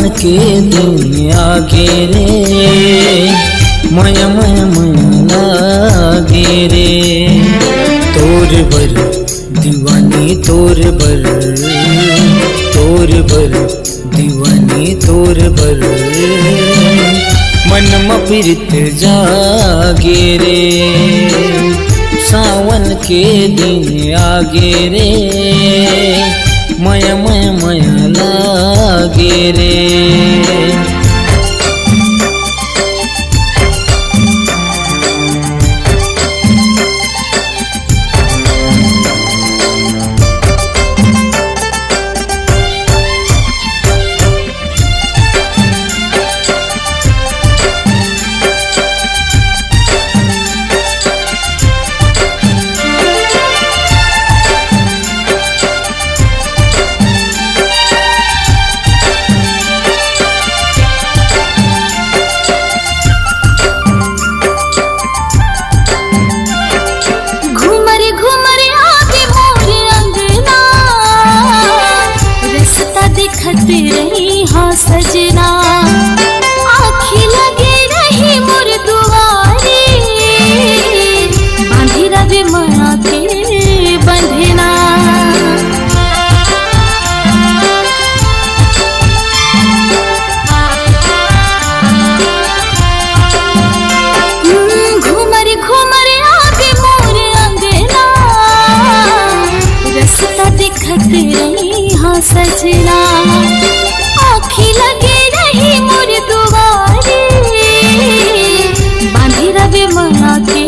सावन के दिन आगे रे मया मया मया लागे रे। तोर बर दीवानी तोर बर दीवानी तोर बर मन में प्रीत जागे रे। सावन के दिन आगे रे मया मया मया लागे रे। दिखत रही हाँ सजना आँखें लगे रही मोर दुआरे बांधी रवे माया के बंधना। घूमर घूमर आगे मोर अंगना रास्ता दिखत रही हाँ सजना आँखें लगे रही मोर दुआरे बांधी रवे माया के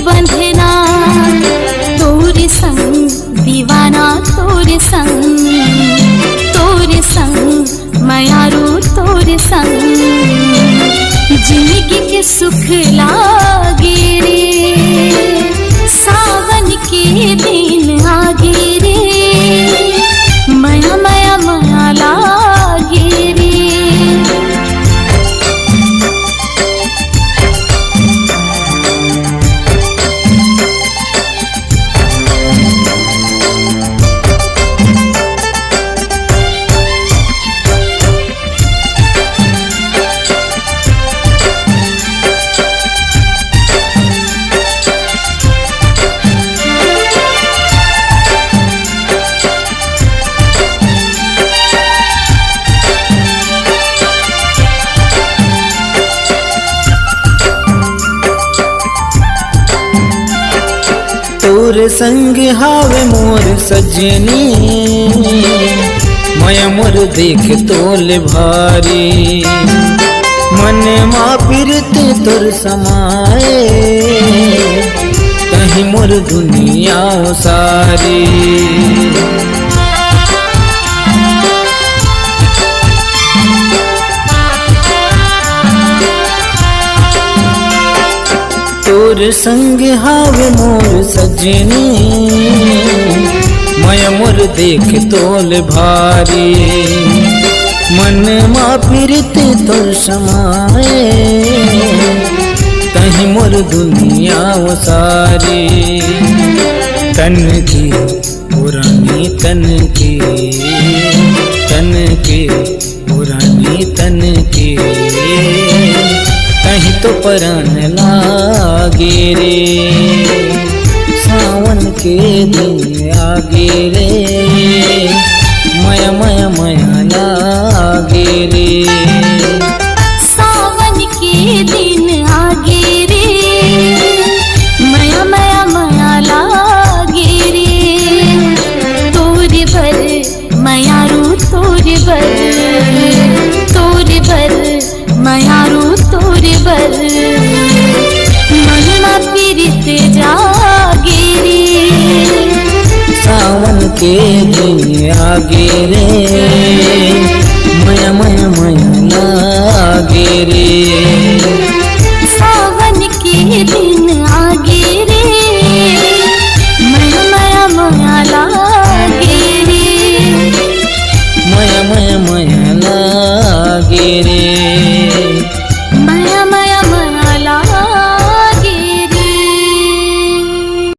बंधना। तोरे संग दीवाना तोरे संग मायारू तोरे संग जिंदगी के सुख लागे रे। सावन के दिन आगे रे मया मया मया लागे रे। तोर संग हावे मोर सजनी मया मोर देख तोल भारी मन माँ पीरत तोर समाए कहीं मोर दुनिया सारी। तोर संग हावे मोर सजनी मया मोर देख तोल भारी मन माँ पीरत तोर समाए कहीं मोर दुनिया सारी। तन की पुरानी तन की पुरानी तन की कहीं तो परान लागे रे। सावन के दिन आगे रे मया मया मया लागे रे। सावन के दिन आगे रे मया मया मया लागे रे। तोरे भर मायारू तोरे भर मायारू तोरे बर महिमा पीरित जागे रे। सावन के दिन आगे रे मया मया मया लागे रे।